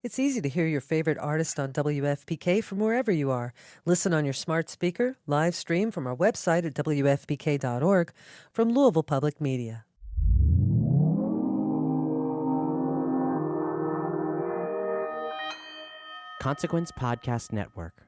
It's easy to hear your favorite artist on WFPK from wherever you are. Listen on your smart speaker, live stream from our website at WFPK.org from Louisville Public Media. Consequence Podcast Network.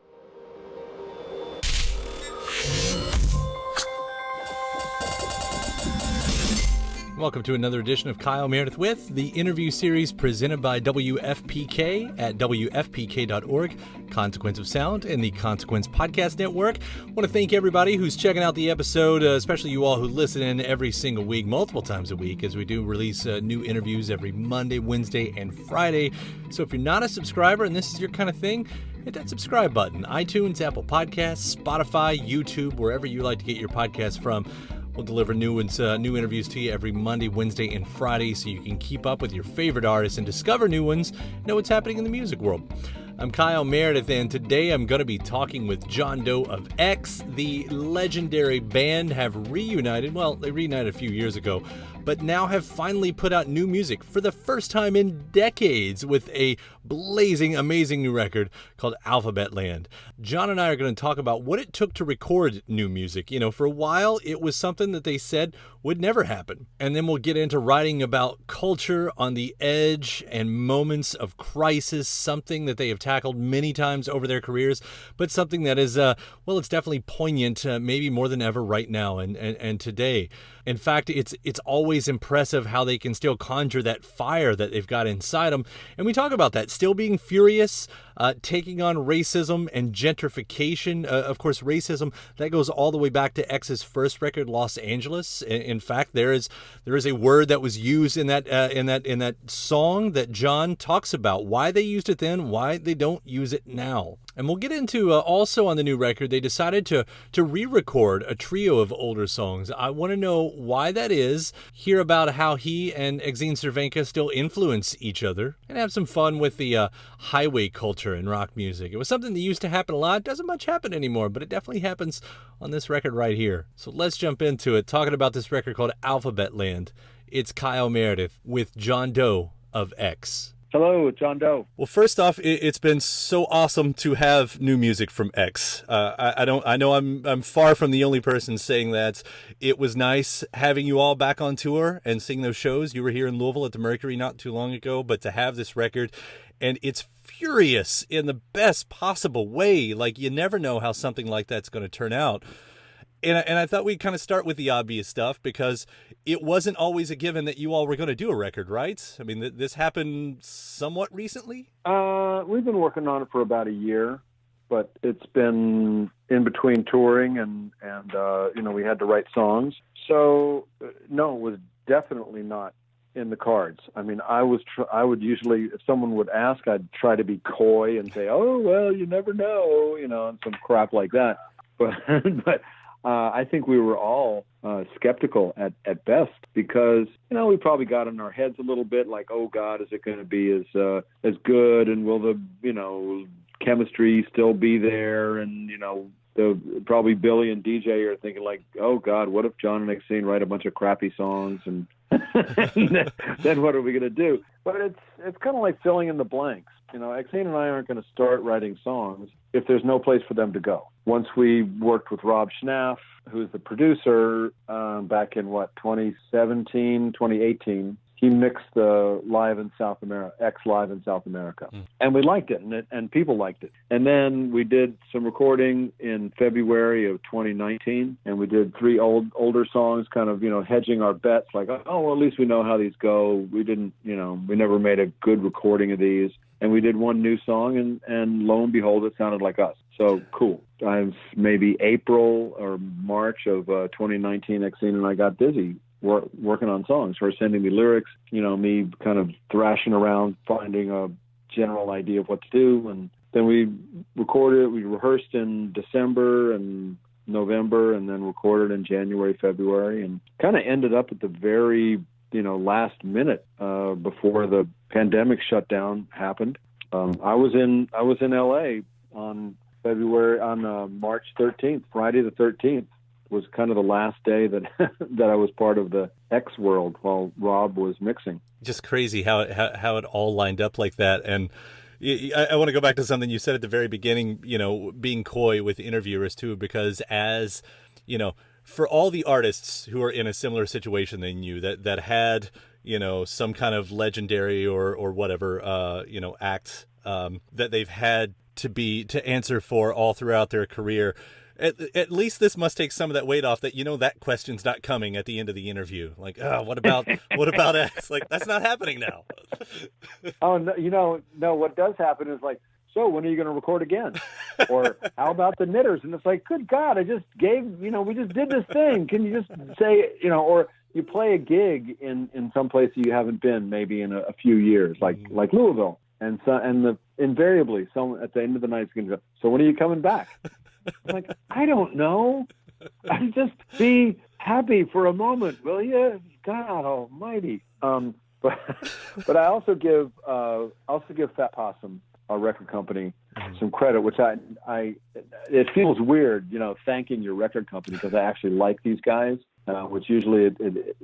Welcome to another edition of Kyle Meredith with, the interview series presented by WFPK at WFPK.org, Consequence of Sound, and the Consequence Podcast Network. I want to thank everybody who's checking out the episode, especially you all who listen in every single week, multiple times a week, as we do release new interviews every Monday, Wednesday, and Friday. So if you're not a subscriber and this is your kind of thing, hit that subscribe button. iTunes, Apple Podcasts, Spotify, YouTube, wherever you like to get your podcasts from. We'll deliver new interviews to you every Monday, Wednesday, and Friday so you can keep up with your favorite artists and discover new ones, know what's happening in the music world. I'm Kyle Meredith, and today I'm going to be talking with John Doe of X. The legendary band have reunited. Well, they reunited a few years ago, but now have finally put out new music for the first time in decades with a blazing, amazing new record called Alphabetland. John and I are going to talk about what it took to record new music. You know, for a while, it was something that they said would never happen. And then we'll get into writing about culture on the edge and moments of crisis, something that they have tackled many times over their careers, but something that is, it's definitely poignant, maybe more than ever right now and today. In fact, it's always impressive how they can still conjure that fire that they've got inside them. And we talk about that, still being furious, taking on racism and gentrification. Of course, racism, that goes all the way back to X's first record, Los Angeles. In fact, there is a word that was used in that song that John talks about, why they used it then, why they don't use it now. And we'll get into also on the new record, they decided to re-record a trio of older songs. I want to know why that is, hear about how he and Exene Cervenka still influence each other, and have some fun with the highway culture in rock music. It was something that used to happen a lot. Doesn't much happen anymore, but it definitely happens on this record right here. So let's jump into it, talking about this record called Alphabetland. It's Kyle Meredith with John Doe of X. Hello, John Doe. Well, first off, it's been so awesome to have new music from X. I know I'm far from the only person saying that. It was nice having you all back on tour and seeing those shows. You were here in Louisville at the Mercury not too long ago, but to have this record, and it's furious in the best possible way. Like, you never know how something like that's going to turn out. And I thought we'd kind of start with the obvious stuff, because it wasn't always a given that you all were going to do a record, right? I mean, this happened somewhat recently? We've been working on it for about a year, but it's been in between touring and we had to write songs. So, no, it was definitely not in the cards. I mean, I would usually, if someone would ask, I'd try to be coy and say, oh, well, you never know, and some crap like that. But I think we were all skeptical at best, because we probably got in our heads a little bit, like, oh God, is it going to be as good, and will the chemistry still be there, and probably Billy and DJ are thinking like, oh God, what if John and Exene write a bunch of crappy songs, and then what are we going to do? But it's kind of like filling in the blanks. Exene and I aren't going to start writing songs if there's no place for them to go. Once we worked with Rob Schnaff, who's the producer, back in 2017, 2018, he mixed the live in South America, X Live in South America. And we liked it, and people liked it. And then we did some recording in February of 2019, and we did 3 older songs, kind of, hedging our bets, like, oh, well, at least we know how these go. We didn't, we never made a good recording of these. And we did 1 new song, and lo and behold, it sounded like us. So cool. Maybe April or March of 2019, Exene and I got busy working on songs. Her sending me lyrics, me kind of thrashing around, finding a general idea of what to do. And then we recorded it. We rehearsed in December and November, and then recorded in January, February, and kind of ended up at the very last minute before the pandemic shutdown happened. I was in LA on March 13th, Friday the 13th was kind of the last day that that I was part of the X world while Rob was mixing. Just crazy how it all lined up like that. And I want to go back to something you said at the very beginning, being coy with interviewers too, because as, for all the artists who are in a similar situation than you that had, some kind of legendary or whatever, act that they've had to answer for all throughout their career. At least this must take some of that weight off that, that question's not coming at the end of the interview. Like, oh, what about X? Like, that's not happening now. Oh, no, no, what does happen is like, so when are you going to record again? Or how about the Knitters? And it's like, good God, I just we just did this thing. Can you just say, or you play a gig in some place you haven't been maybe in a few years, like Louisville. And invariably, someone at the end of the night is going to go, so when are you coming back? I'm like, I don't know. I just be happy for a moment, will you? God Almighty. But I also give Fat Possum, our record company, some credit, which it feels weird, thanking your record company because I actually like these guys, which usually it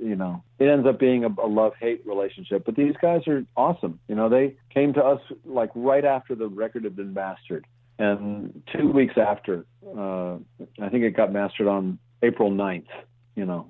ends up being a love-hate relationship. But these guys are awesome. They came to us like right after the record had been mastered. And 2 weeks after, I think it got mastered on April 9th.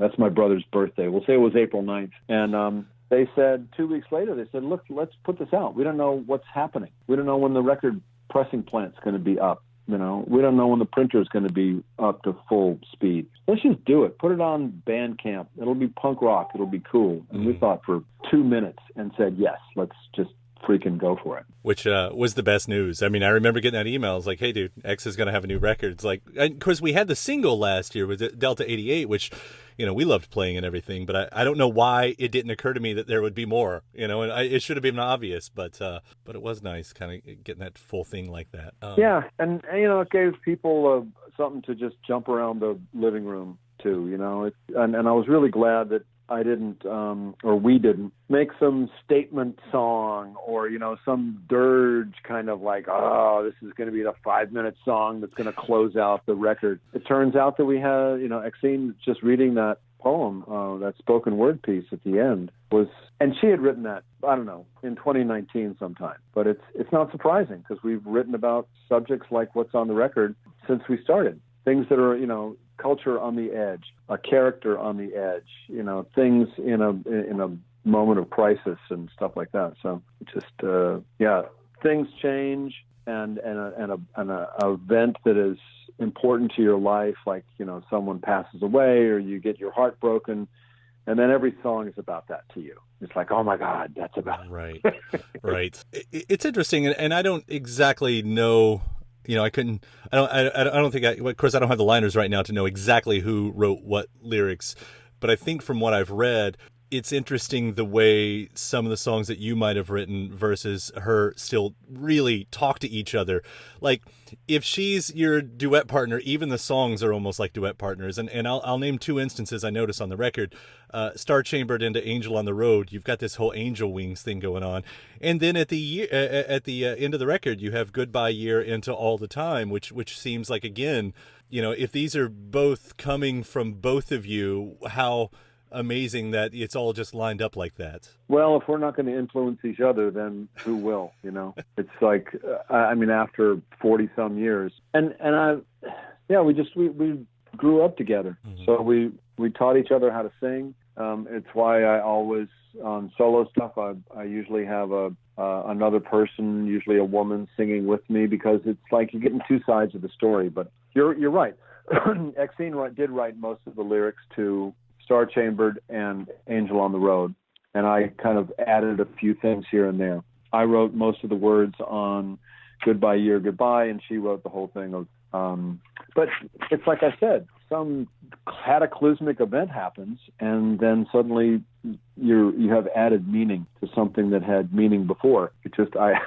That's my brother's birthday. We'll say it was April 9th. And they said 2 weeks later, they said, look, let's put this out. We don't know what's happening. We don't know when the record pressing plant's going to be up. We don't know when the printer is going to be up to full speed. Let's just do it. Put it on Bandcamp. It'll be punk rock. It'll be cool. And we thought for 2 minutes and said, yes, let's just freaking go for it. Which was the best news. I mean, I remember getting that email. It's like, hey, dude, X is going to have a new record. It's like, because we had the single last year with Delta 88, which, we loved playing and everything. But I don't know why it didn't occur to me that there would be more, and it should have been obvious. But it was nice kind of getting that full thing like that. Yeah. And it gave people something to just jump around the living room too, and I was really glad that I didn't, or we didn't, make some statement song or, some dirge kind of like, oh, this is going to be the 5-minute song that's going to close out the record. It turns out that we had, Exene just reading that poem, that spoken word piece at the end and she had written that, I don't know, in 2019 sometime. But it's not surprising because we've written about subjects like what's on the record since we started. Things that are, culture on the edge, a character on the edge, things in a moment of crisis and stuff like that. So just, things change and an event that is important to your life, like, someone passes away or you get your heart broken. And then every song is about that to you. It's like, oh my God, that's about right. Right. It's interesting. And I don't exactly know, I don't think of course I don't have the liners right now to know exactly who wrote what lyrics, but I think from what I've read, it's interesting the way some of the songs that you might have written versus her still really talk to each other. Like if she's your duet partner, even the songs are almost like duet partners. And I'll name 2 instances I noticed on the record. Star Chambered into Angel on the Road. You've got this whole angel wings thing going on. And then at the end of the record, you have Goodbye Year into All the Time, which seems like, again, if these are both coming from both of you, how amazing that it's all just lined up like that. Well, if we're not going to influence each other, then who will? It's like, after 40 some years, and we grew up together. Mm-hmm. So we taught each other how to sing. It's why I always on solo stuff I usually have another person, usually a woman, singing with me because it's like you're getting 2 sides of the story. But you're right. Exene did write most of the lyrics to Star Chambered and Angel on the Road, and I kind of added a few things here and there. I wrote most of the words on Goodbye Year, Goodbye, and she wrote the whole thing of but it's like I said, some cataclysmic event happens and then suddenly you have added meaning to something that had meaning before. It just I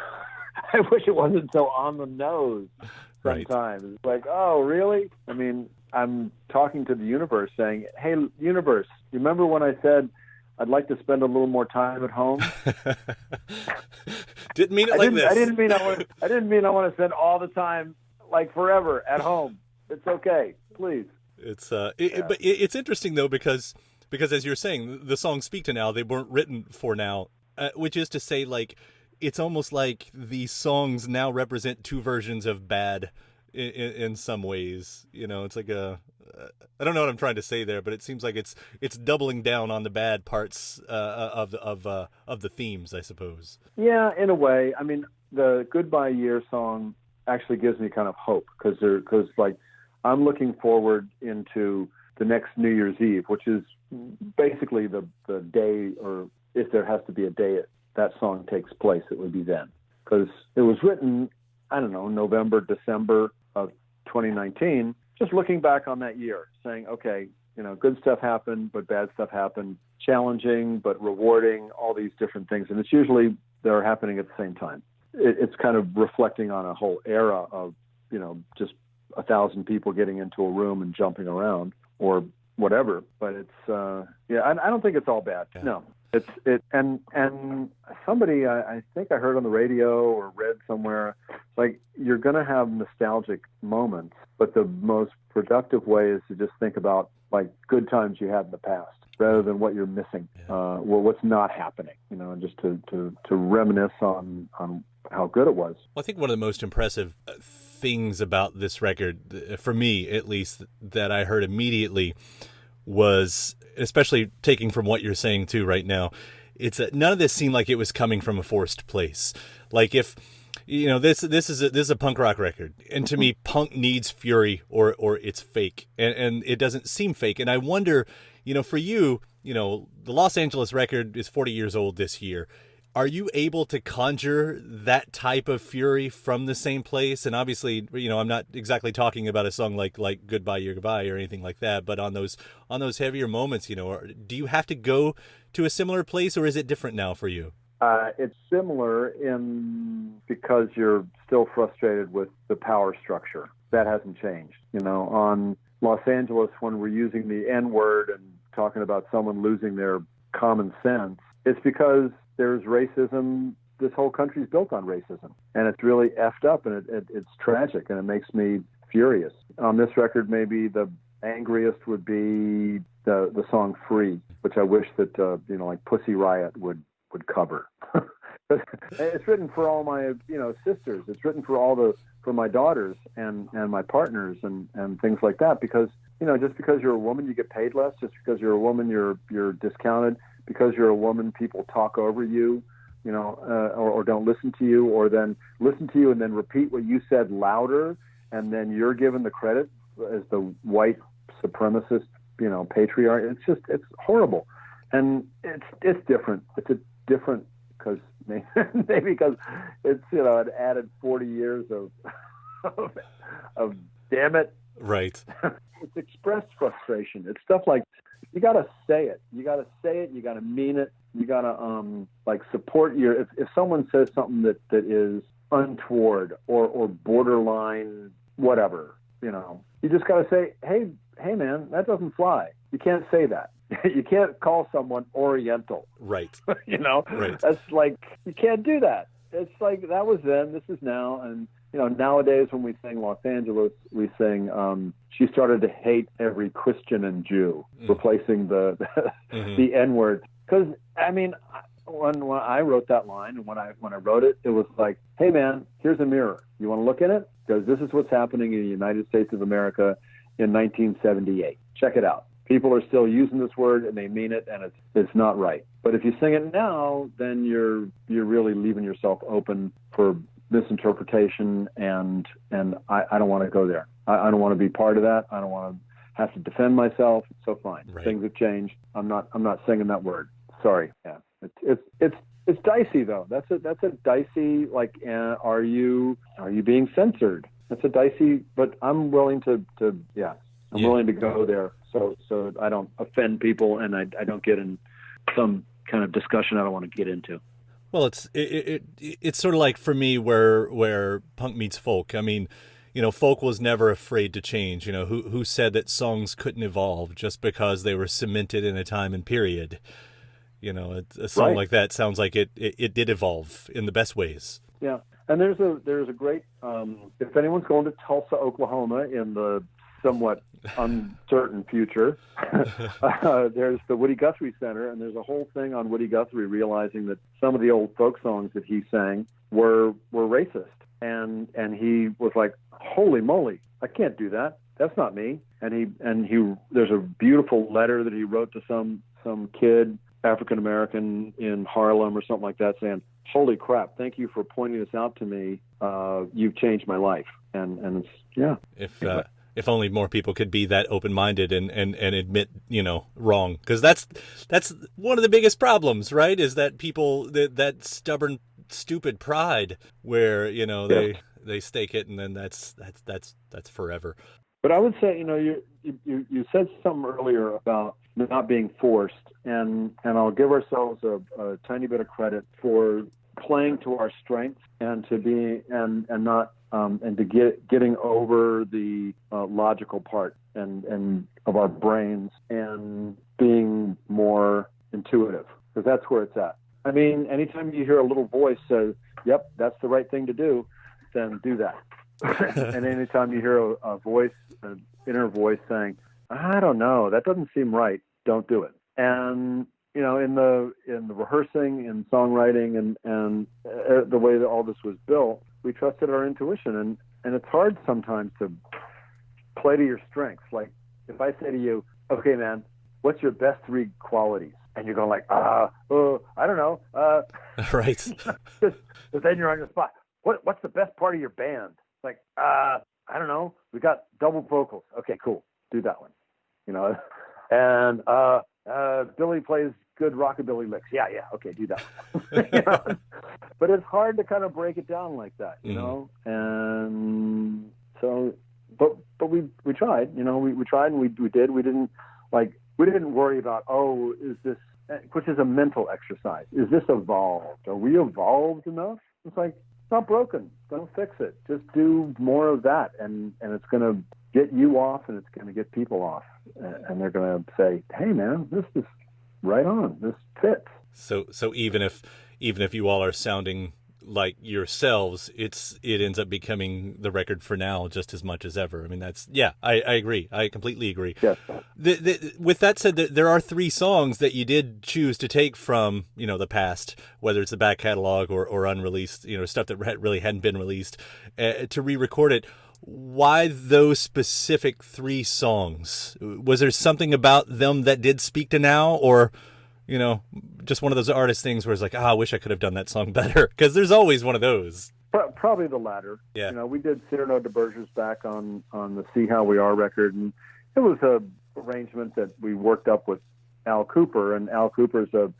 wish it wasn't so on the nose sometimes. Right. It's like, oh really? I'm talking to the universe saying, hey, universe, remember when I said I'd like to spend a little more time at home? Didn't mean it like this. I didn't mean I want to spend all the time, like forever, at home. It's okay. Please. But it's interesting, though, because as you're saying, the songs speak to now. They weren't written for now, which is to say, like, it's almost like these songs now represent two versions of bad in some ways. You know, it's like I don't know what I'm trying to say there, but it seems like it's doubling down on the bad parts of the themes, I suppose. Yeah, in a way. I mean, the Goodbye Year song actually gives me kind of hope because like I'm looking forward into the next New Year's Eve, which is basically the day, or if there has to be a day that song takes place, it would be then, because it was written, I don't know, November, December of 2019. Just looking back on that year, saying, okay, you know, good stuff happened, but bad stuff happened, challenging but rewarding, all these different things. And it's usually they're happening at the same time. It's kind of reflecting on a whole era of, you know, just 1,000 people getting into a room and jumping around or whatever. But it's, yeah, I don't think it's all bad. Yeah. No. And somebody, I think I heard on the radio or read somewhere, like, you're going to have nostalgic moments, but the most productive way is to just think about like good times you had in the past rather than what you're missing, or what's not happening, you know, and just to reminisce on how good it was. Well, I think one of the most impressive things about this record, for me at least, that I heard immediately was, especially taking from what you're saying too right now, it's that none of this seemed like it was coming from a forced place. Like, if you know, this is a punk rock record, and to me, punk needs fury or it's fake, and it doesn't seem fake. And I wonder, you know, for you, you know, the Los Angeles record is 40 years old this year. Are you able to conjure that type of fury from the same place? And obviously, you know, I'm not exactly talking about a song like Goodbye Year Goodbye or anything like that, but on those heavier moments, you know, do you have to go to a similar place, or is it different now for you? It's similar because you're still frustrated with the power structure. That hasn't changed. You know, on Los Angeles, when we're using the N-word and talking about someone losing their common sense, it's because there's racism. This whole country's built on racism, and it's really effed up, and it's tragic, and it makes me furious. On this record, maybe the angriest would be the song Free, which I wish that, you know, like Pussy Riot would cover. It's written for all my, you know, sisters. It's written for my daughters and my partners and things like that, because, you know, just because you're a woman, you get paid less. Just because you're a woman, you're discounted. Because you're a woman, people talk over you, you know, or don't listen to you, or then listen to you and then repeat what you said louder, and then you're given the credit as the white supremacist, you know, patriarch. It's horrible, and it's different. It's a different because maybe because it's, you know, it added 40 years of damn it. Right. It's expressed frustration. It's stuff like, you got to say it. You got to say it. You got to mean it. You got to like support your, if someone says something that is untoward or borderline whatever, you know, you just got to say, hey man, that doesn't fly. You can't say that. You can't call someone Oriental. Right. You know, right. That's like, you can't do that. It's like, that was then, this is now. And, you know, nowadays when we sing Los Angeles, we sing, she started to hate every Christian and Jew, replacing the the N-word. Because, I mean, when I wrote that line, and when I wrote it, it was like, hey man, here's a mirror. You want to look in it? Because this is what's happening in the United States of America in 1978. Check it out. People are still using this word, and they mean it, and it's not right. But if you sing it now, then you're really leaving yourself open for misinterpretation, and I don't want to go there. I don't want to be part of that. I don't want to have to defend myself. So fine, right. Things have changed. I'm not singing that word. Sorry. Yeah, it's dicey though. That's a dicey, like, are you being censored? That's a dicey, but I'm willing to willing to go there so I don't offend people, and I don't get in some kind of discussion I don't want to get into. Well, it's sort of like, for me, where punk meets folk. I mean, you know, folk was never afraid to change. You know, who said that songs couldn't evolve just because they were cemented in a time and period? You know, a song right. like that sounds like it did evolve in the best ways. Yeah, and there's a great, if anyone's going to Tulsa, Oklahoma in the somewhat uncertain future. There's the Woody Guthrie Center, and there's a whole thing on Woody Guthrie realizing that some of the old folk songs that he sang were racist. And he was like, holy moly, I can't do that. That's not me. And he there's a beautiful letter that he wrote to some kid, African American in Harlem or something like that, saying, holy crap, thank you for pointing this out to me. You've changed my life. And it's, yeah. If only more people could be that open-minded and admit, wrong. Because that's one of the biggest problems, right? Is that people, that stubborn, stupid pride where, they stake it, and then that's forever. But I would say, you said something earlier about not being forced, and I'll give ourselves a tiny bit of credit for playing to our strengths and to be and not and to getting over the logical part and of our brains and being more intuitive, because that's where it's at. I mean, anytime you hear a little voice say, "Yep, that's the right thing to do," then do that. And anytime you hear a voice, an inner voice saying, "I don't know, that doesn't seem right," don't do it. And in the rehearsing and songwriting and the way that all this was built, we trusted our intuition, and it's hard sometimes to play to your strengths. Like if I say to you, "Okay, man, what's your best 3 qualities?" And you're going like, I don't know. Right. But then you're on your spot. What's the best part of your band? Like, I don't know. We got double vocals. Okay, cool. Do that one. And Billy plays good rockabilly licks. Yeah. Okay, do that one. But it's hard to kind of break it down like that, And so, but we tried. We tried and we did. We didn't worry about, is this, which is a mental exercise. Is this evolved? Are we evolved enough? It's like, it's not broken. Don't fix it. Just do more of that. And it's going to get you off, and it's going to get people off. And they're going to say, hey, man, this is right on. This fits. So even if you all are sounding like yourselves, it ends up becoming the record for now just as much as ever. I mean, I agree. I completely agree. Yes. With that said, there are 3 songs that you did choose to take from, the past, whether it's the back catalog or unreleased, stuff that really hadn't been released, to re-record it. Why those specific 3 songs? Was there something about them that did speak to now, or just one of those artist things where it's like, I wish I could have done that song better? Because there's always one of those. Probably the latter. Yeah. We did Cyrano de Bergerac back on the See How We Are record, and it was a arrangement that we worked up with Al Cooper, and Al Cooper's a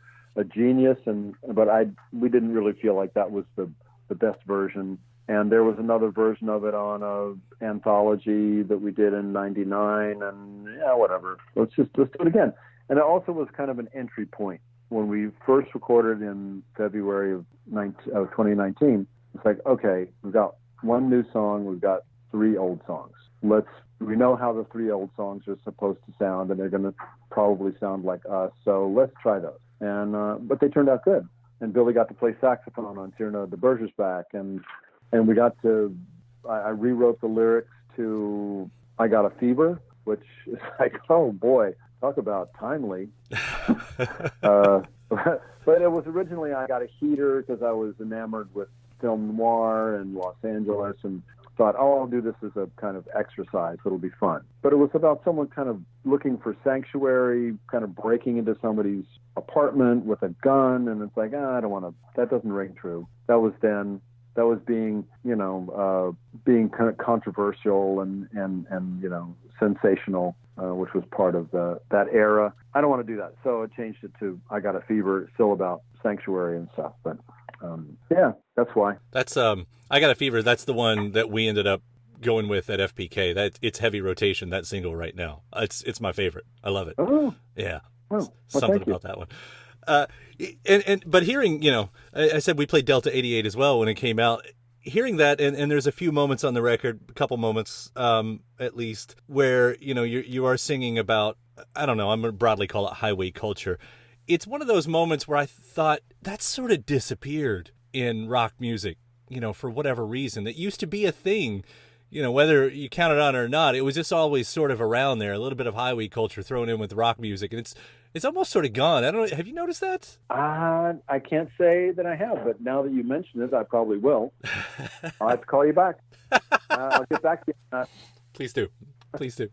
genius, but we didn't really feel like that was the best version. And there was another version of it on a anthology that we did in '99, and whatever. Let's do it again. And it also was kind of an entry point when we first recorded in February of 2019. It's like, okay, we've got 1 new song, we've got 3 old songs. We know how the 3 old songs are supposed to sound, and they're going to probably sound like us. So let's try those. And but they turned out good. And Billy got to play saxophone on Cyrano de Bergerac, and we got to. I rewrote the lyrics to "I Got a Fever," which is like, oh boy. Talk about timely. But it was originally I Got a Heater because I was enamored with film noir and Los Angeles, and thought, I'll do this as a kind of exercise. It'll be fun. But it was about someone kind of looking for sanctuary, kind of breaking into somebody's apartment with a gun, and it's like, I don't want to. That doesn't ring true. That was then. That was being, being kind of controversial and sensational, which was part of that era. I don't want to do that, so I changed it to "I Got a Fever." It's still about sanctuary and stuff, but that's why. That's "I Got a Fever." That's the one that we ended up going with at FPK. It's heavy rotation. That single right now. It's my favorite. I love it. Oh, yeah. Well, Something about that one. But hearing, I said we played Delta 88 as well when it came out. Hearing that, and there's a few moments on the record, a couple moments at least, where you are singing about, I don't know, I'm gonna broadly call it highway culture. It's one of those moments where I thought that sort of disappeared in rock music, for whatever reason. That used to be a thing, whether you count it on or not, it was just always sort of around there, a little bit of highway culture thrown in with rock music, and it's almost sort of gone. I don't know. Have you noticed that? I can't say that I have, but now that you mention it, I probably will. I'll have to call you back. I'll get back to you. Please do. Please do.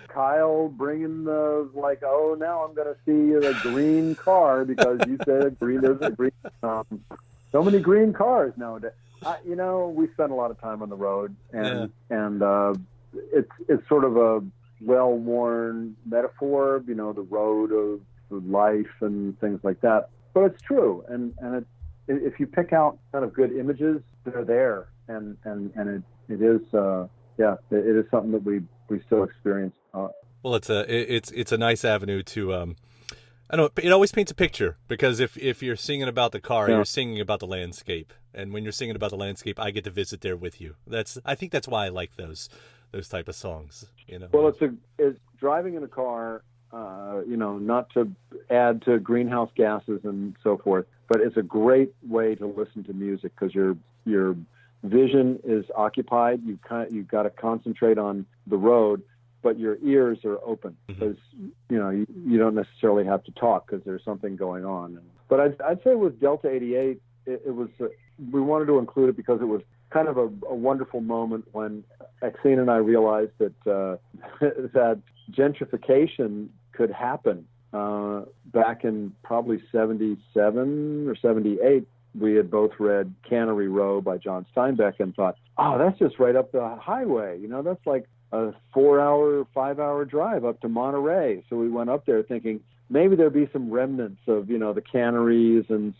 Kyle bringing now I'm going to see the green car because you said green. There's a green. So many green cars nowadays. We spend a lot of time on the road, and it's sort of a well-worn metaphor, the road of life and things like that. But it's true, and if you pick out kind of good images, they're there, and it is something that we still experience. Well, it's a nice avenue to I know it always paints a picture, because if you're singing about the car, you're singing about the landscape, and when you're singing about the landscape, I get to visit there with you. I think that's why I like those type of songs. Well, it's driving in a car, not to add to greenhouse gases and so forth, but it's a great way to listen to music because your vision is occupied. You've got to concentrate on the road, but your ears are open because you don't necessarily have to talk because there's something going on. But I'd say with Delta 88, it was we wanted to include it because it was kind of a wonderful moment when Exene and I realized that that gentrification could happen. Back in probably 77 or 78, we had both read Cannery Row by John Steinbeck and thought, oh, that's just right up the highway. That's like a 5-hour drive up to Monterey. So we went up there thinking maybe there'd be some remnants of, the canneries and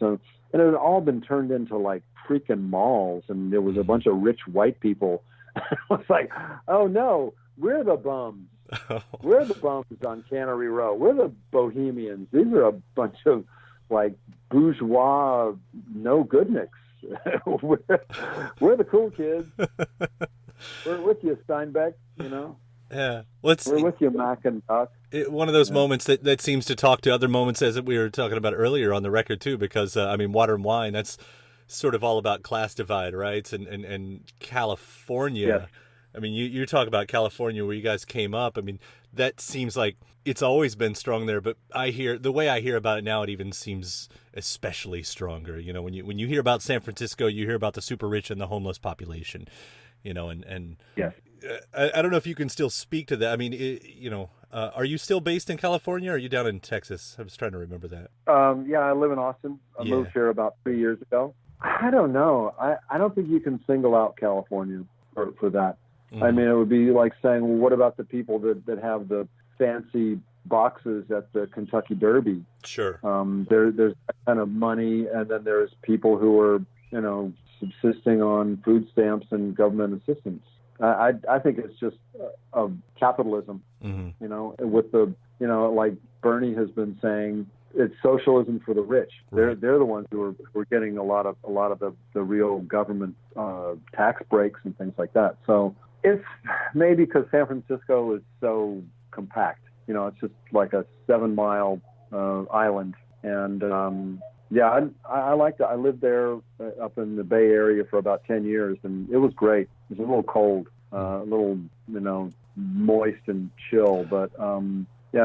it had all been turned into like freaking malls, and there was a bunch of rich white people. I was like, oh no, we're the bums. We're the bums on Cannery Row. We're the bohemians. These are a bunch of like bourgeois no-goodniks. we're the cool kids. We're with you, Steinbeck, Yeah. We're with you, Mac and Duck. One of those moments that seems to talk to other moments, as we were talking about earlier on the record, too, because, Water and Wine, that's sort of all about class divide, right? And California. Yes. You talk about California where you guys came up. That seems like it's always been strong there, but the way I hear about it now, it even seems especially stronger. When you hear about San Francisco, you hear about the super rich and the homeless population, and yes. I don't know if you can still speak to that. Are you still based in California or are you down in Texas? I was trying to remember that. I live in Austin. I moved here about 3 years ago. I don't know. I don't think you can single out California for that. Mm-hmm. It would be like saying, well, what about the people that have the fancy boxes at the Kentucky Derby? Sure. There's that kind of money, and then there's people who are, subsisting on food stamps and government assistance. I think it's just capitalism, mm-hmm. With the, like Bernie has been saying, it's socialism for the rich. Right. They're the ones who are getting a lot of the real government tax breaks and things like that. So it's maybe because San Francisco is so compact. It's just like a 7-mile island, and I liked it. I lived there up in the Bay Area for about 10 years, and it was great. It was a little cold, a little, moist and chill, but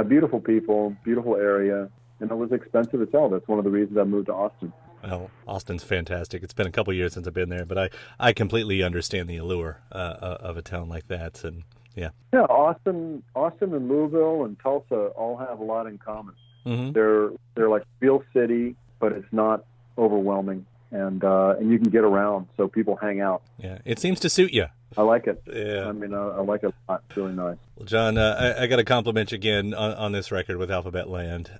beautiful people, beautiful area, and it was expensive as hell. That's one of the reasons I moved to Austin. Well, Austin's fantastic. It's been a couple of years since I've been there, but I completely understand the allure of a town like that, and yeah. Yeah, Austin and Louisville and Tulsa all have a lot in common. Mm-hmm. They're like real city, but it's not overwhelming, and you can get around, so people hang out. Yeah, it seems to suit you. I like it. Yeah, I like it a lot. It's really nice. Well, John, I got to compliment you again on this record with Alphabetland.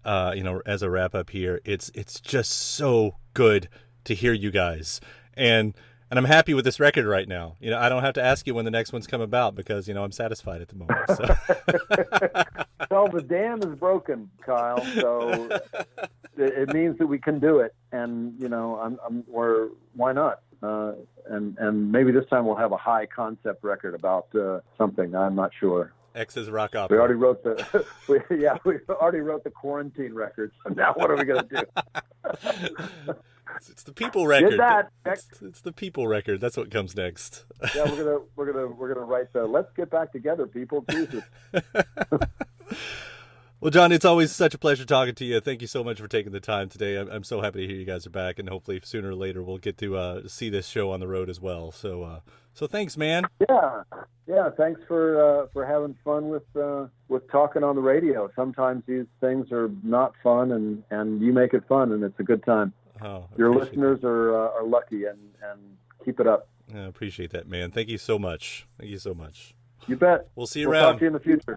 As a wrap up here, it's just so good to hear you guys, and I'm happy with this record right now. I don't have to ask you when the next one's come about because I'm satisfied at the moment. So. Well, the dam is broken, Kyle. So it means that we can do it, and why not? And maybe this time we'll have a high concept record about something. I'm not sure. X's rock We opera. already wrote the we already wrote the quarantine record. So now what are we gonna do? It's the people record. Did that. It's the people record. That's what comes next. Yeah, we're gonna write the "Let's Get Back Together, People." Jesus. Well, John, it's always such a pleasure talking to you. Thank you so much for taking the time today. I'm so happy to hear you guys are back, and hopefully sooner or later we'll get to see this show on the road as well. So thanks, man. Yeah. Thanks for having fun with talking on the radio. Sometimes these things are not fun, and you make it fun, and it's a good time. Oh, Your listeners are lucky, and keep it up. I appreciate that, man. Thank you so much. You bet. We'll see you We'll around. talk to you in the future.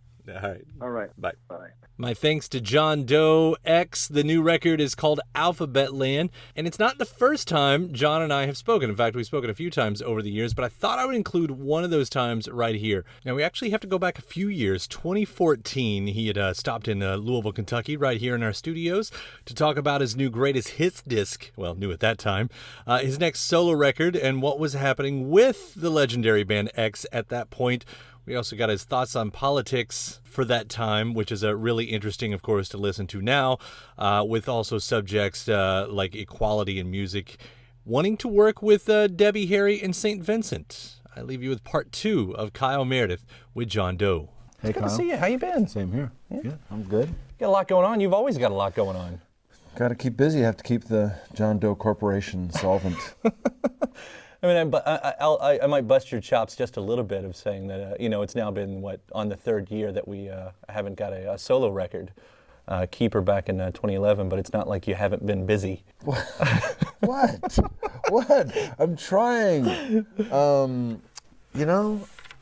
All right. Bye. Bye. My thanks to John Doe X. The new record is called Alphabetland, and it's not the first time John and I have spoken. In fact, we've spoken a few times over the years, but I thought I would include one of those times right here. Now, we actually have to go back a few years. 2014, he had stopped in Louisville, Kentucky, right here in our studios to talk about his new greatest hits disc, well, new at that time, his next solo record, and what was happening with the legendary band X at that point. We also got his thoughts on politics for that time, which is really interesting, of course, to listen to now, with also subjects like equality in music, wanting to work with Debbie Harry and St. Vincent. I leave you with part 2 of Kyle Meredith with John Doe. Hey, Good Kyle. to see you. How you been? Same here. Yeah, I'm good. Got a lot going on. You've always got a lot going on. Got to keep busy. Have to keep the John Doe Corporation solvent. I mean, I might bust your chops just a little bit of saying that, it's now been, on the 3rd year that we haven't got a solo record. Keeper back in 2011, but it's not like you haven't been busy. What? I'm trying.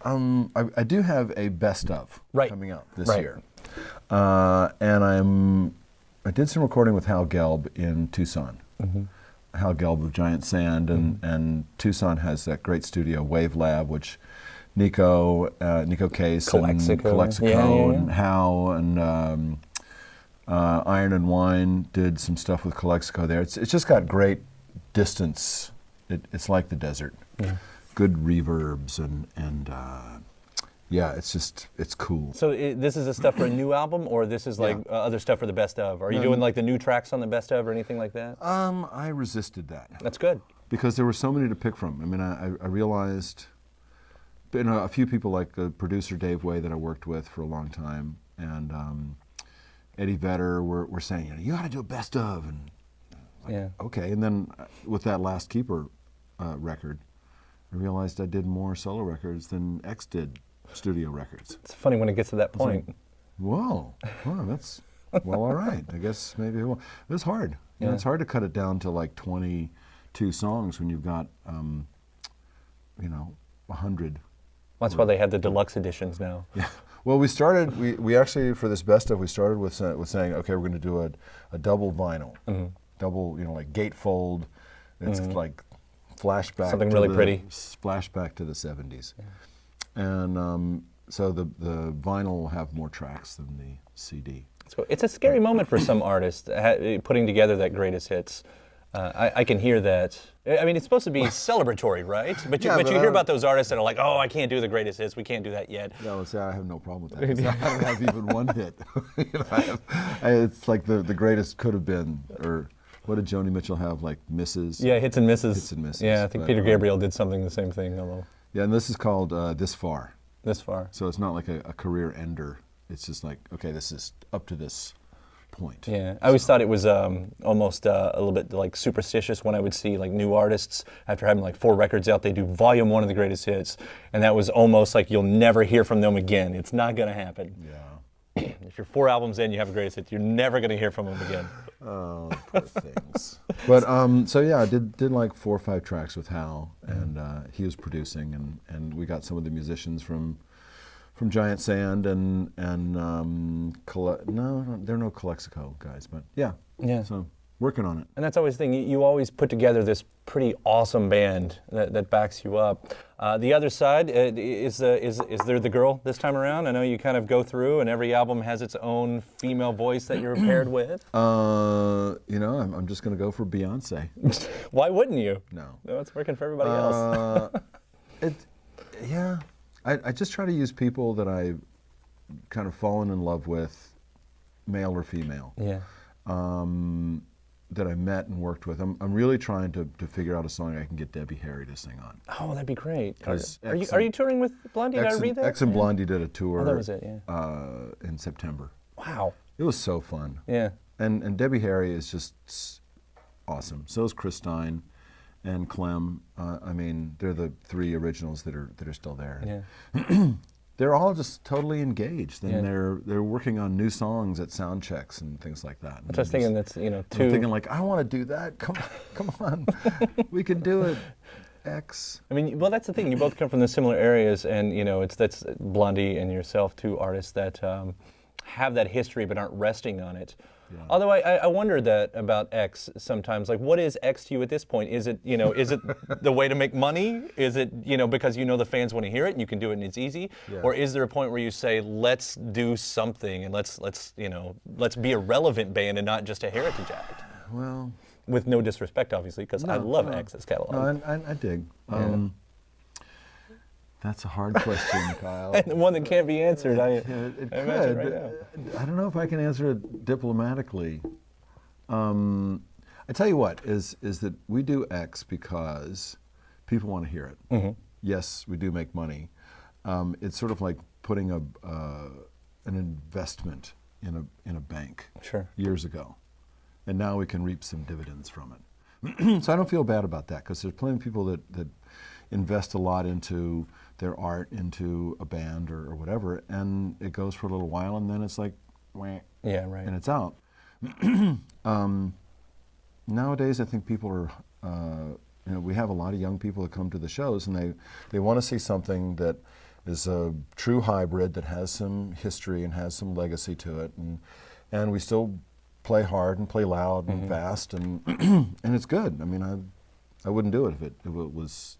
I do have a best of coming out this year. And I did some recording with Hal Gelb in Tucson. Mm-hmm. Hal Gelb of Giant Sand, and Tucson has that great studio, Wave Lab, which Nico Case Calexico. and Hal and Iron and Wine did some stuff with Calexico there. It's just got great distance. It's like the desert. Yeah. Good reverbs and it's cool. So this is the stuff for a new album, or this is like other stuff for the best of? Are you doing like the new tracks on the best of or anything like that? I resisted that. That's good. Because there were so many to pick from. I mean, I realized, a few people like the producer Dave Way that I worked with for a long time, and Eddie Vedder were saying, you ought to do a best of, and okay. And then with that last Keeper record, I realized I did more solo records than X did studio records. It's funny when it gets to that point. Like, whoa, that's all right. I guess maybe it was hard. You know, it's hard to cut it down to like 22 songs when you've got 100. That's why they have the deluxe editions now. Yeah. Well, we actually, for this best of, we started with saying, okay, we're going to do a double vinyl. Mm-hmm. Double, like gatefold. It's like flashback. Something really pretty. Flashback to the 70s. Yeah. And so the vinyl will have more tracks than the CD. So it's a scary moment for some artists, putting together that greatest hits. I can hear that. I mean, it's supposed to be celebratory, right? But you hear about those artists that are like, oh, I can't do the greatest hits. We can't do that yet. Yeah, well, see, I have no problem with that. I don't have even one hit. It's like the greatest could have been, or what did Joni Mitchell have, like misses? Yeah, hits and misses. Hits and misses. Yeah, I think Peter Gabriel did something the same thing. Although. Yeah, and this is called This Far. This Far. So it's not like a career ender. It's just like, okay, this is up to this point. Yeah, I always thought it was almost a little bit like superstitious when I would see like new artists after having like 4 records out, they do volume 1 of the greatest hits, and that was almost like you'll never hear from them again. It's not going to happen. Yeah. If you're 4 albums in, you have a greatest hit, you're never going to hear from them again. Oh, poor things. But so yeah, I did like 4 or 5 tracks with Hal, and he was producing, and we got some of the musicians from Giant Sand and no, there are no Calexico guys, but yeah. So working on it. And that's always the thing. You always put together this pretty awesome band that backs you up. The other side, is there the girl this time around? I know you kind of go through, and every album has its own female voice that you're paired with. I'm just going to go for Beyonce. Why wouldn't you? No, it's working for everybody else. I just try to use people that I kind of fallen in love with, male or female, Yeah. that I met and worked with. I'm really trying to figure out a song I can get Debbie Harry to sing on. Oh, that'd be great. 'Cause Are you touring with Blondie? Did I read that? X and Blondie did a tour. Oh, that was it, yeah. In September. Wow. It was so fun. Yeah. And Debbie Harry is just awesome. So is Chris Stein and Clem. I mean, they're the three originals that are still there. Yeah. They're all just totally engaged, and Yeah. they're working on new songs at sound checks and things like that. I was thinking that's, I'm thinking like, I want to do that. Come on, we can do it. X. I mean, well, that's the thing. You both come from the similar areas, and that's Blondie and yourself, two artists that have that history but aren't resting on it. Yeah. Although I wonder that about X sometimes. Like, what is X to you at this point? Is it is it the way to make money? Is it because the fans want to hear it and you can do it and it's easy? Yeah. Or is there a point where you say, let's do something and let's be a relevant band and not just a heritage act? Well, with no disrespect, obviously, because I love X's catalog. No, I dig. That's a hard question, Kyle. And one that can't be answered. It could. Right now. I don't know if I can answer it diplomatically. I tell you what, is that we do X because people want to hear it. Mm-hmm. Yes, we do make money. It's sort of like putting an investment in a bank years ago, and now we can reap some dividends from it. So I don't feel bad about that, because there's plenty of people that invest a lot into their art, into a band or whatever, and it goes for a little while, and then it's like, wah, yeah, right, and it's out. Nowadays, I think people are, we have a lot of young people that come to the shows, and they want to see something that is a true hybrid, that has some history and has some legacy to it, and we still play hard and play loud and fast, and and it's good. I mean, I wouldn't do it if it was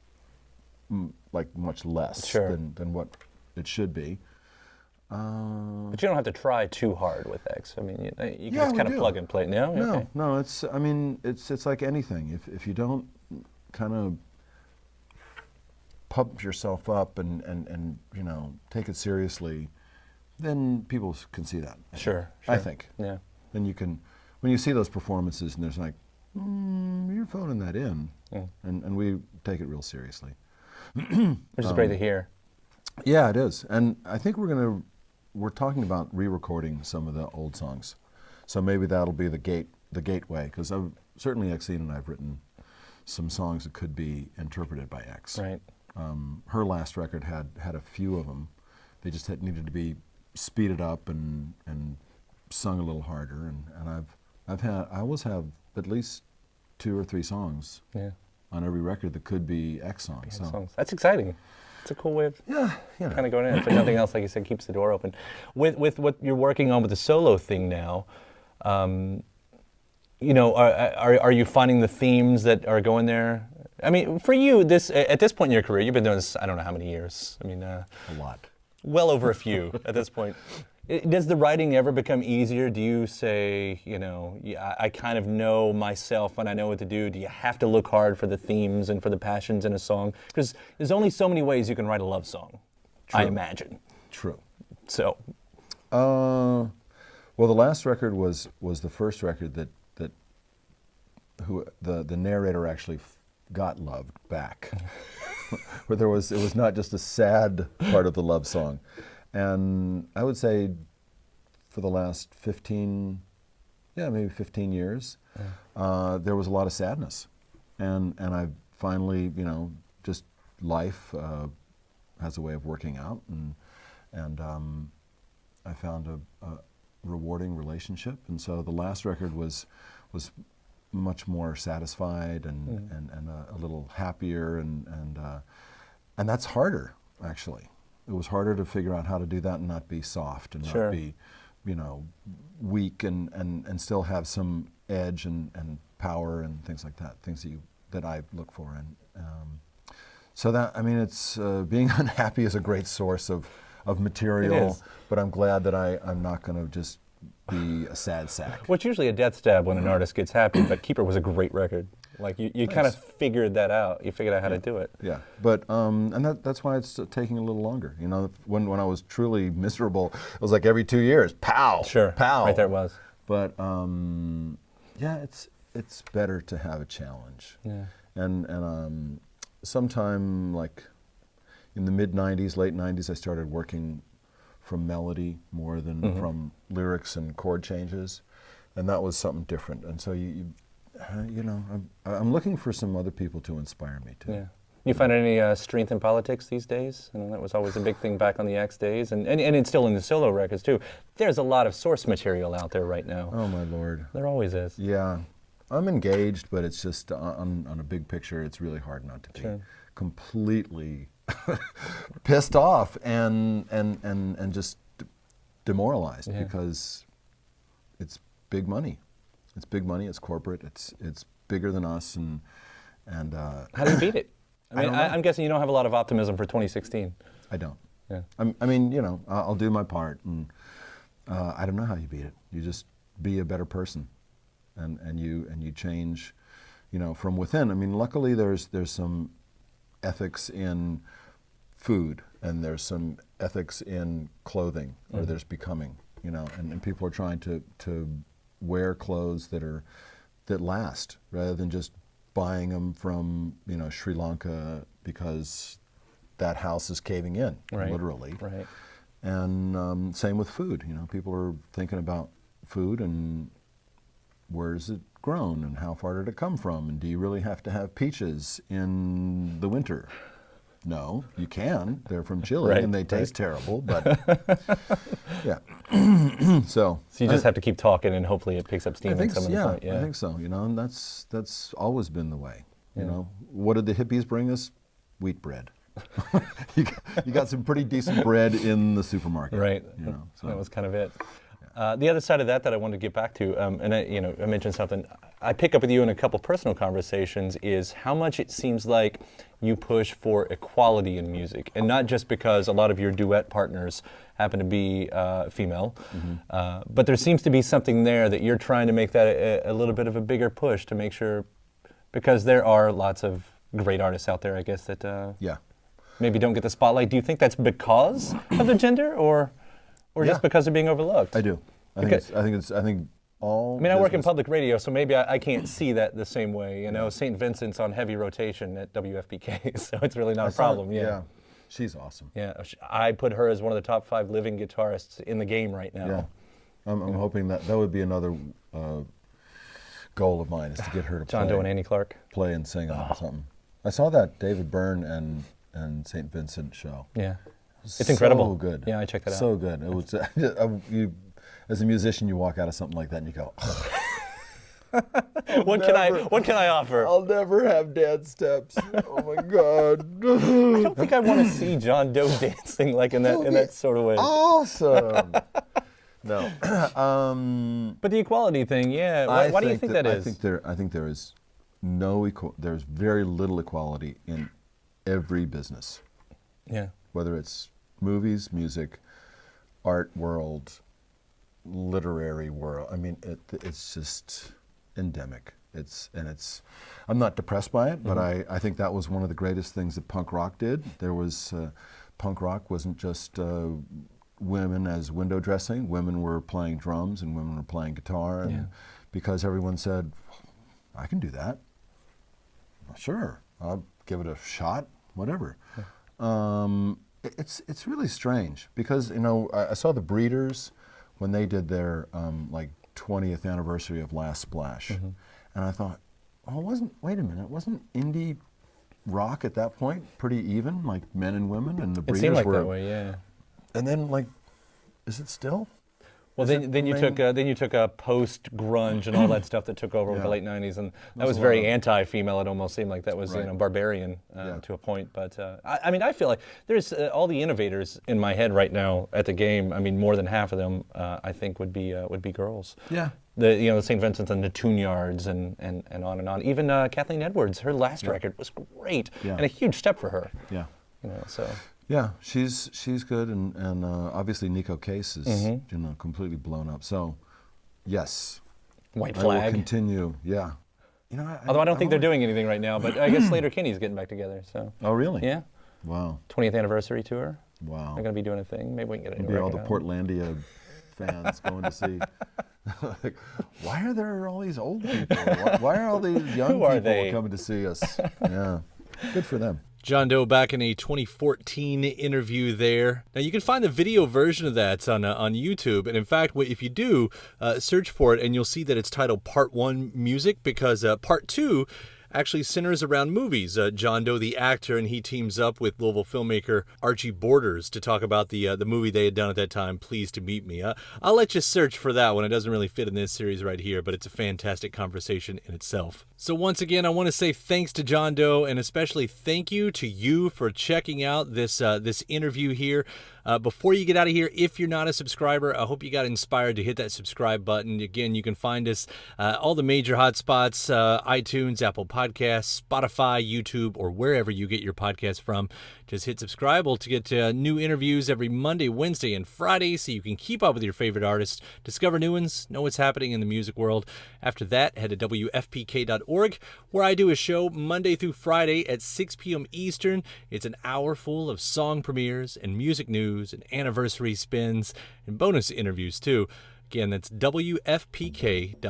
like much less than what it should be. But you don't have to try too hard with X. I mean, you can just kind of plug and play. No, no. It's like anything. If you don't kind of pump yourself up and take it seriously, then people can see that. I think. Yeah. Then you can, when you see those performances, and there's like, you're phoning that in, and we take it real seriously. Which is great to hear. Yeah, it is. And I think we're talking about re-recording some of the old songs. So maybe that'll be the gateway, because certainly Exene and I have written some songs that could be interpreted by X. Right. Her last record had a few of them. They just needed to be speeded up and sung a little harder. And I always have at least 2 or 3 songs. Yeah. On every record that could be X songs. That's exciting. It's a cool way of kind of going in. If nothing else, like you said, keeps the door open. With what you're working on with the solo thing now, are you finding the themes that are going there? I mean, for you, at this point in your career, you've been doing this, I don't know how many years. I mean, a lot. Well over a few at this point. Does the writing ever become easier? Do you say, I kind of know myself and I know what to do? Do you have to look hard for the themes and for the passions in a song? Because there's only so many ways you can write a love song, I imagine. True. So. Well, the last record was the first record that the narrator actually got loved back, where it was not just a sad part of the love song. And I would say for the last 15 years, there was a lot of sadness. And I finally, just life has a way of working out. And I found a rewarding relationship. And so the last record was much more satisfied and a little happier. And that's harder, actually. It was harder to figure out how to do that and not be soft and not be, weak and still have some edge and power and things like that, things that I look for. And so that, I mean, it's being unhappy is a great source of material, but I'm glad that I'm not going to just be a sad sack. Well, it's usually a death stab when an artist gets happy, but Keeper was a great record. Like you kind of figured that out. You figured out how to do it. Yeah, but and that's why it's taking a little longer. You know, when I was truly miserable, it was like every 2 years, pow, Sure, pow. right there it was. But yeah, it's better to have a challenge. Yeah. And sometime like in the mid '90s, late '90s, I started working from melody more than from lyrics and chord changes, and that was something different. And so you know, I'm looking for some other people to inspire me too. Yeah. You find any strength in politics these days? I know that was always a big thing back on the X days, and it's still in the solo records too. There's a lot of source material out there right now. Oh my Lord. There always is. Yeah, I'm engaged, but it's just on a big picture, it's really hard not to be completely pissed off and just demoralized because it's big money. It's big money. It's corporate. It's bigger than us. And How do you beat it? I mean, don't know. I'm guessing you don't have a lot of optimism for 2016. I don't. Yeah. I mean, you know, I'll do my part, and I don't know how you beat it. You just be a better person, and you change, you know, from within. I mean, luckily there's some ethics in food, and there's some ethics in clothing, or there's becoming, you know, and people are trying to wear clothes that last, rather than just buying them from, you know, Sri Lanka because that house is caving in, literally. Right. And same with food. You know, people are thinking about food and where is it grown and how far did it come from, and do you really have to have peaches in the winter? No, you can. They're from Chile and they taste terrible, but yeah. So you just have to keep talking, and hopefully it picks up steam. I think at some so, of the yeah, point. Yeah, I think so. You know, and that's always been the way. You know, what did the hippies bring us? Wheat bread. you got some pretty decent bread in the supermarket. Right. You know, so. That was kind of it. The other side of that I wanted to get back to, and I mentioned something I pick up with you in a couple personal conversations, is how much it seems like you push for equality in music, and not just because a lot of your duet partners happen to be female, but there seems to be something there that you're trying to make that a little bit of a bigger push to make sure, because there are lots of great artists out there, I guess, that maybe don't get the spotlight. Do you think that's because of their gender, or just because they're being overlooked? I do. I think all. I mean, I work in public radio, so maybe I can't see that the same way. You know, St. Vincent's on heavy rotation at WFPK, so it's really not a problem. Yeah, she's awesome. Yeah, I put her as one of the top 5 living guitarists in the game right now. Yeah, I'm hoping that would be another goal of mine, is to get her to John Doe and Annie Clark play and sing on something. I saw that David Byrne and St. Vincent show. Yeah. It's incredible. So good. Yeah, I checked that out. So good. It was. You, as a musician, you walk out of something like that and you go, What can I offer? I'll never have dance steps. Oh my God. I don't think I want to see John Doe dancing like in that sort of way. Awesome. No. But the equality thing, why do you think that is? I think there is there's very little equality in every business. Yeah. Whether it's movies, music, art world, literary world. I mean, it's just endemic. I'm not depressed by it, but I think that was one of the greatest things that punk rock did. There was, punk rock wasn't just women as window dressing. Women were playing drums and women were playing guitar. And because everyone said, I can do that. Sure, I'll give it a shot, whatever. It's really strange because, you know, I saw the Breeders when they did their like 20th anniversary of Last Splash, and I thought, wait a minute, wasn't indie rock at that point pretty even, like men and women, and the Breeders seemed like were that way, yeah. And then, like, is it still? Well, then you took a post grunge and all that stuff that took over with the late '90s, and that was very anti-female. It almost seemed like that was barbarian to a point. But I mean, I feel like there's all the innovators in my head right now at the game. I mean, more than half of them I think would be girls. Yeah. The St. Vincent's and the Tune Yards and on and on. Even Kathleen Edwards, her last record was great and a huge step for her. Yeah. You know, so. Yeah, she's good, and obviously Nico Case is completely blown up. So, yes, White I will Flag. continue. Yeah, Although I don't think they're doing anything right now, but I guess Slater-Kinney's getting back together. So. Oh, really? Yeah. Wow. 20th anniversary tour. Wow. They're going to be doing a thing. Maybe we can get it. Maybe all the Portlandia fans going to see. Like, why are there all these old people? Why are all these young people coming to see us? Yeah. Good for them. John Doe back in a 2014 interview there. Now, you can find the video version of that on YouTube. And in fact, if you do, search for it, and you'll see that it's titled Part 1 Music, because Part 2 actually centers around movies. John Doe, the actor, and he teams up with Louisville filmmaker Archie Borders to talk about the movie they had done at that time, Pleased to Meet Me. I'll let you search for that one. It doesn't really fit in this series right here, but it's a fantastic conversation in itself. So once again, I want to say thanks to John Doe, and especially thank you to you for checking out this interview here. Before you get out of here, if you're not a subscriber, I hope you got inspired to hit that subscribe button. Again, you can find us all the major hotspots, iTunes, Apple Podcasts, Spotify, YouTube, or wherever you get your podcasts from. Just hit subscribe to get new interviews every Monday, Wednesday, and Friday, so you can keep up with your favorite artists, discover new ones, know what's happening in the music world. After that, head to WFPK.org, where I do a show Monday through Friday at 6 p.m. Eastern. It's an hour full of song premieres and music news and anniversary spins and bonus interviews, too. Again, that's WFPK.org.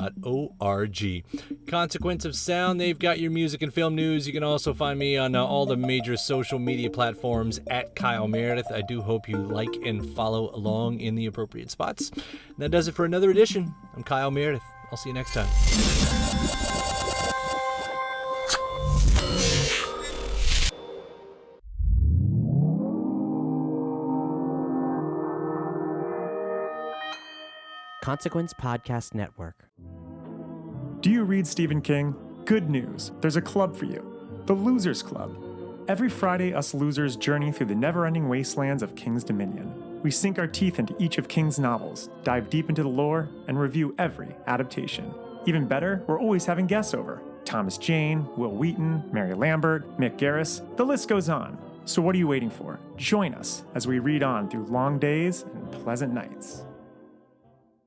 Consequence of Sound, they've got your music and film news. You can also find me on all the major social media platforms at Kyle Meredith. I do hope you like and follow along in the appropriate spots. And that does it for another edition. I'm Kyle Meredith. I'll see you next time. Consequence Podcast Network. Do you read Stephen King? Good news. There's a club for you. The Losers Club. Every Friday, us losers journey through the never-ending wastelands of King's Dominion. We sink our teeth into each of King's novels, dive deep into the lore, and review every adaptation. Even better, we're always having guests over. Thomas Jane, Will Wheaton, Mary Lambert, Mick Garris, the list goes on. So what are you waiting for? Join us as we read on through long days and pleasant nights.